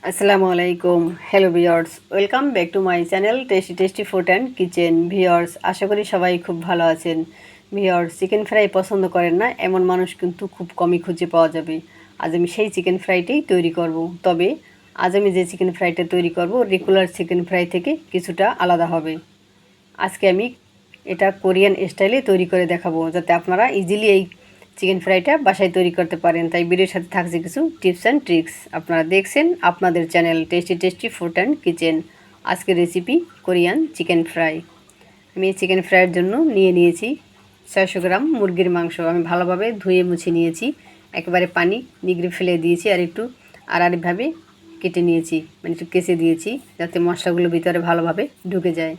আসসালামু আলাইকুম। Hello viewers, welcome back to my channel tasty tasty food and kitchen. Viewers, আশা করি সবাই খুব ভালো আছেন। ভিউয়ার্স, চিকেন ফ্রাই পছন্দ করেন না এমন মানুষ কিন্তু খুব কমই খুঁজে পাওয়া যাবে। আজ আমি সেই চিকেন ফ্রাইটাই তৈরি করব। তবে আজ আমি যে চিকেন ফ্রাইটা তৈরি করব রেগুলার চিকেন ফ্রাই থেকে কিছুটা আলাদা হবে। আজকে আমি এটা কোরিয়ান স্টাইলে তৈরি করে দেখাবো, যাতে আপনারা ইজিলি এই চিকেন ফ্রাইটা বাসায় তৈরি করতে পারেন। তাই ভিডিওর সাথে থাকছে কিছু টিপস অ্যান্ড ট্রিক্স। আপনারা দেখছেন আপনাদের channel tasty tasty food and kitchen. আজকের রেসিপি কোরিয়ান চিকেন ফ্রাই। আমি এই চিকেন ফ্রাইয়ের জন্য নিয়েছি 600 গ্রাম মুরগির মাংস। আমি ভালোভাবে ধুয়ে মুছে নিয়েছি, একেবারে পানি নিগড়ে ফেলে দিয়েছি, আর একটু আড়াআড়িভাবে কেটে নিয়েছি, মানে একটু কেচে দিয়েছি যাতে মশলাগুলো ভিতরে ভালোভাবে ঢুকে যায়।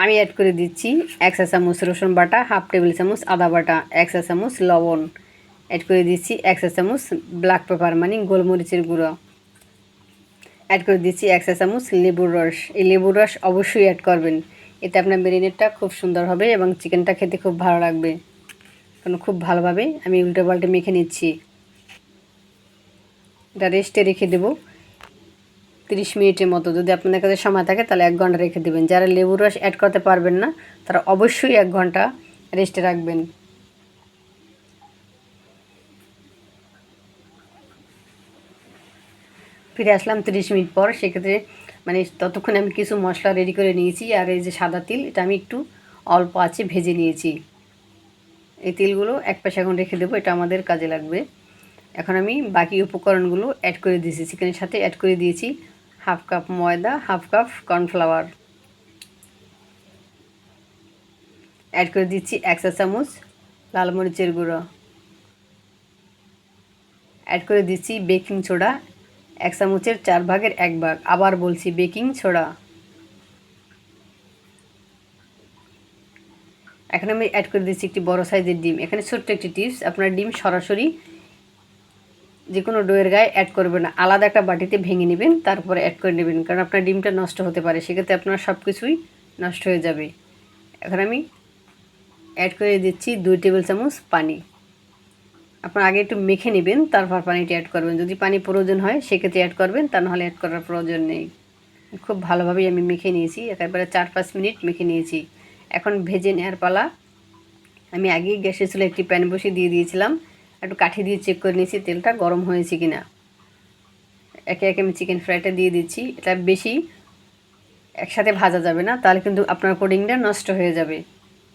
আমি অ্যাড করে দিচ্ছি 1 চা চামচ রসুন বাটা, হাফ টেবিল চামচ আদা বাটা, 1 চা চামচ লবণ, অ্যাড করে দিচ্ছি 1 চা চামচ ব্ল্যাক পেপার মানে গোলমরিচের গুঁড়ো, অ্যাড করে দিচ্ছি 1 চা চামচ লেবুর রস। এই লেবুর রস অবশ্যই অ্যাড করবেন, এতে আপনার মেরিনেটটা খুব সুন্দর হবে এবং চিকেনটা খেতে খুব ভালো লাগবে। কারণ খুব ভালোভাবে আমি উল্টে পাল্টে মেখে নিচ্ছি। এটা রেস্টে রেখে দেবো 30 মিনিটের মতো। যদি আপনাদের কাছে সময় থাকে তাহলে 1 ঘন্টা রেখে দেবেন। যারা লেবুর রস অ্যাড করতে পারবেন না তারা অবশ্যই 1 ঘন্টা রেস্টে রাখবেন। ফিরে আসলাম 30 মিনিট পর। সেক্ষেত্রে মানে ততক্ষণে আমি কিছু মশলা রেডি করে নিয়েছি। আর এই যে সাদা তিল, এটা আমি একটু অল্প আছে ভেজে নিয়েছি। এই তিলগুলো এক পাশে এখন রেখে দেবো, এটা আমাদের কাজে লাগবে। এখন আমি বাকি উপকরণগুলো অ্যাড করে দিয়েছি। চিকেনের সাথে অ্যাড করে দিয়েছি হাফ কাপ ময়দা, হাফ কাপ কর্নফ্লাওয়ার, অ্যাড করে দিচ্ছি 1 চা চামচ লাল মরিচের গুঁড়ো, অ্যাড করে দিচ্ছি বেকিং সোডা 1 চামচের 1/4 ভাগ। আবার বলছি বেকিং সোডা। এখন আমি অ্যাড করে দিচ্ছি একটি বড় সাইজের ডিম। এখানে ছোট্ট একটি টিপস, আপনার ডিম সরাসরি যে কোনো ডোয়ের গায়ে অ্যাড করবেন না, আলাদা একটা বাটিতে ভেঙে নেবেন, তারপরে অ্যাড করে নেবেন, কারণ আপনার ডিমটা নষ্ট হতে পারে, সেক্ষেত্রে আপনার সব কিছুই নষ্ট হয়ে যাবে। এখন আমি অ্যাড করে দিচ্ছি 2 টেবিল চামচ পানি। আপনার আগে একটু মেখে নেবেন, তারপর পানিটি অ্যাড করবেন। যদি পানি প্রয়োজন হয় সেক্ষেত্রে অ্যাড করবেন, তা নাহলে অ্যাড করার প্রয়োজন নেই। খুব ভালোভাবেই আমি মেখে নিয়েছি, একেবারে 4-5 মিনিট মেখে নিয়েছি। এখন ভেজে নেওয়ার পালা। আমি আগেই গ্যাসের চুলায় একটি প্যান বসিয়ে দিয়ে দিয়েছিলাম, একটু কাঠি দিয়ে চেক করে নিয়েছি তেলটা গরম হয়েছে কিনা। একে একে আমি চিকেন ফ্রাইটা দিয়ে দিচ্ছি। এটা বেশি একসাথে ভাজা যাবে না, তাহলে কিন্তু আপনার কোডিংটা নষ্ট হয়ে যাবে।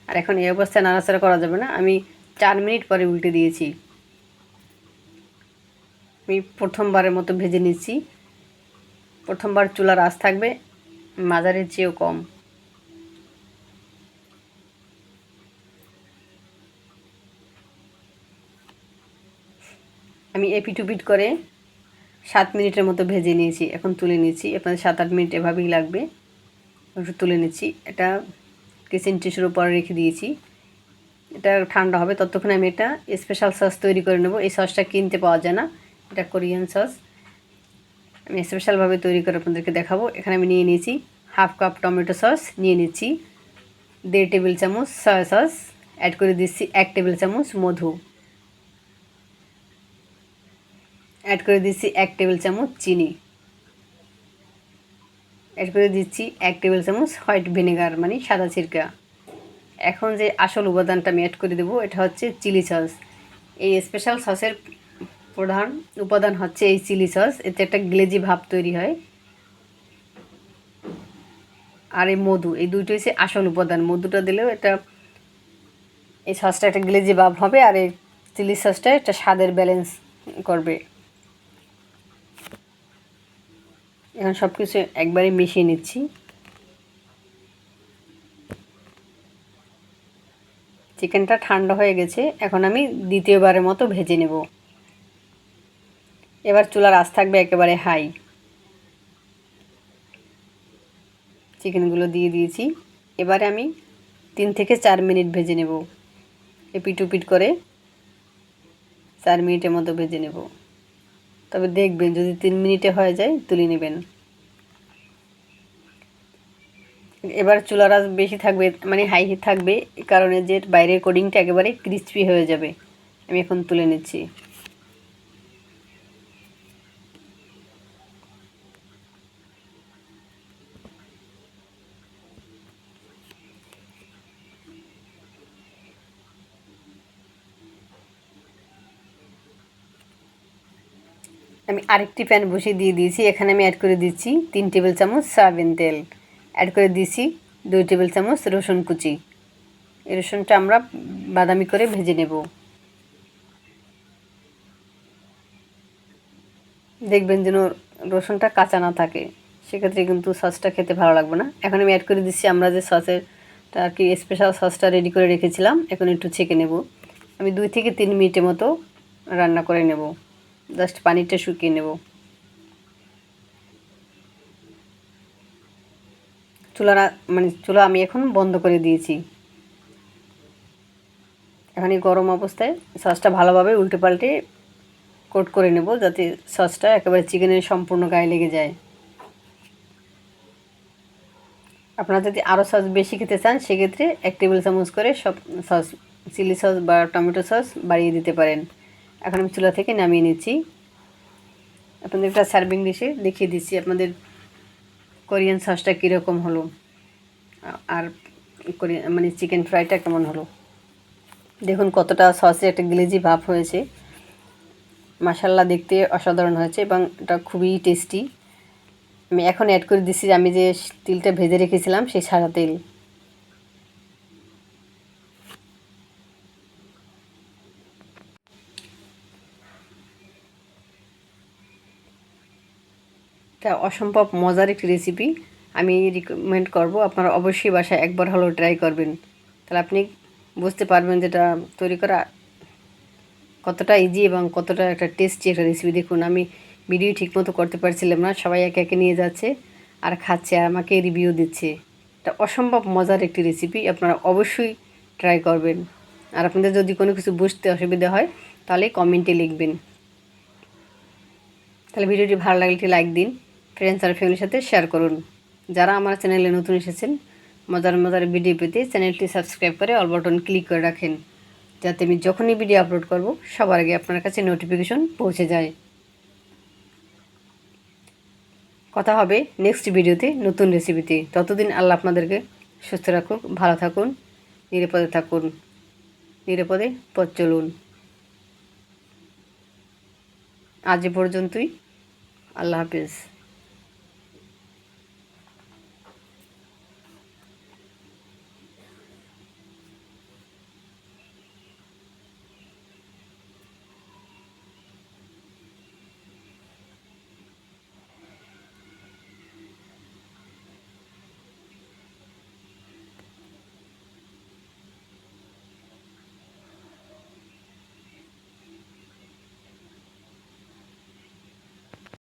আর এখন এই অবস্থায় নাড়াচাড়া করা যাবে না। আমি 4 মিনিট পরে উল্টে দিয়েছি। আমি প্রথমবারের মতো ভেজে নিচ্ছি। প্রথমবার চুলার আঁচ থাকবে মাঝারির চেয়েও কম। আমি এপিট করে 7 মিনিটের মতো ভেজে নিয়েছি। এখন তুলে নিচ্ছি। আপনাদের 7-8 মিনিট এভাবেই লাগবে। একটু তুলে নিচ্ছি। এটা কিচেন টিস্যুর উপর রেখে দিয়েছি, এটা ঠান্ডা হবে। ততক্ষণে আমি এটা স্পেশাল সস তৈরি করে নেব। এই সসটা কিনতে পাওয়া যায় না, এটা কোরিয়ান সস। আমি স্পেশালভাবে তৈরি করে আপনাদেরকে দেখাবো। এখানে আমি নিয়ে নিয়েছি হাফ কাপ টমেটো সস, নিয়ে নিচ্ছি 1.5 টেবিল চামচ সয়া সস, অ্যাড করে দিচ্ছি 1 টেবিল চামচ মধু, অ্যাড করে দিচ্ছি 1 টেবিল চামচ চিনি, অ্যাড করে দিচ্ছি 1 টেবিল চামচ হোয়াইট ভিনেগার মানে সাদা সিরকা। এখন যে আসল উপাদানটা আমি অ্যাড করে দেবো, এটা হচ্ছে চিলি সস। এই স্পেশাল সসের প্রধান উপাদান হচ্ছে এই চিলি সস। এতে একটা গ্লেজি ভাব তৈরি হয়। আর এই মধু, এই দুটো হচ্ছে আসল উপাদান। মধুটা দিলেও এটা এই সসটা একটা গ্লেজি ভাব হবে, আর এই চিলি সসটা একটা স্বাদের ব্যালেন্স করবে। এখন সব কিছু একবারে মিশিয়ে নিচ্ছি। চিকেনটা ঠান্ডা হয়ে গেছে, এখন আমি দ্বিতীয়বারের মতো ভেজে নেব। এবার চুলার আঁচ থাকবে একেবারে হাই। চিকেনগুলো দিয়ে দিয়েছি। এবারে আমি 3 থেকে 4 মিনিট ভেজে নেব, এপিট ওপিট করে 4 মিনিটের মতো ভেজে নেব। তবে দেখবেন যদি 3 মিনিটে হয়ে যায় তুলে নেবেন। এবার চুলার আঁচ বেশি থাকবে, মানে হাই হিট থাকবে, এই কারণে যে বাইরের কোডিংটা একেবারে ক্রিস্পি হয়ে যাবে। আমি এখন তুলে নিচ্ছি। আমি আরেকটি প্যান বসিয়ে দিয়ে দিয়েছি। এখানে আমি অ্যাড করে দিচ্ছি 3 টেবিল চামচ সয়াবিন তেল, অ্যাড করে দিয়েছি 2 টেবিল চামচ রসুন কুচি। এই রসুনটা আমরা বাদামি করে ভেজে নেব। দেখবেন যেন রসুনটা কাঁচা না থাকে, সেক্ষেত্রে কিন্তু সসটা খেতে ভালো লাগবে না। এখন আমি অ্যাড করে দিচ্ছি আমরা যে সসেরটা আর কি স্পেশাল সসটা রেডি করে রেখেছিলাম। এখন একটু ছেঁকে নেব। আমি 2 থেকে 3 মিনিটের মতো রান্না করে নেব, জাস্ট পানিটা শুকিয়ে নেব। চুলা আমি এখন বন্ধ করে দিয়েছি। এখন এই গরম অবস্থায় সসটা ভালোভাবে উল্টে পাল্টে কোট করে নেব, যাতে সসটা একেবারে চিকেনের সম্পূর্ণ গায়ে লেগে যায়। আপনারা যদি আরও সস বেশি খেতে চান সেক্ষেত্রে 1 টেবিল চামচ করে সব সস, চিলি সস বা টমেটো সস বাড়িয়ে দিতে পারেন। এখন আমি চুলা থেকে নামিয়ে নিচ্ছি। আপনাদের একটা সার্ভিং ডিশে দেখিয়ে দিচ্ছি আপনাদের কোরিয়ান সসটা কীরকম হলো আর কোরিয়ান চিকেন ফ্রাইটা কেমন হলো। দেখুন কতটা সসে একটা গ্লেজি ভাব হয়েছে। মাশাআল্লাহ, দেখতে অসাধারণ হয়েছে এবং এটা খুবই টেস্টি। আমি এখন অ্যাড করে দিচ্ছি আমি যে তিলটা ভেজে রেখেছিলাম সেই সাদা তেল। এটা অসম্ভব মজার একটি রেসিপি। আমি রিকমেন্ড করব আপনারা অবশ্যই বাসায় একবার হলেও ট্রাই করবেন। তাহলে আপনি বুঝতে পারবেন যেটা তৈরি করা কতটা ইজি এবং কতটা একটা টেস্টি একটা রেসিপি। দেখুন আমি ভিডিও ঠিকমতো করতে পারছিলাম না, সবাই একে একে নিয়ে যাচ্ছে আর খাচ্ছে আর আমাকে রিভিউ দিচ্ছে। এটা অসম্ভব মজার একটি রেসিপি, আপনারা অবশ্যই ট্রাই করবেন। আর আপনাদের যদি কোনো কিছু বুঝতে অসুবিধা হয় তাহলে কমেন্টে লিখবেন। তাহলে ভিডিওটি ভালো লাগলে একটি লাইক দিন, ফ্রেন্ডস আর ফ্যামিলির সাথে শেয়ার করুন। যারা আমার চ্যানেলে নতুন এসেছেন মজার মজার ভিডিও পেতে চ্যানেলটি সাবস্ক্রাইব করে অল বাটন ক্লিক করে রাখেন, যাতে আমি যখনই ভিডিও আপলোড করব সবার আগে আপনার কাছে নোটিফিকেশন পৌঁছে যায়। কথা হবে নেক্সট ভিডিওতে নতুন রেসিপিতে। ততদিন আল্লাহ আপনাদেরকে সুস্থ রাখুন, ভালো থাকুন, নিরাপদে থাকুন, নিরাপদে পথ চলুন। আজ এ পর্যন্তই। আল্লাহ হাফেজ।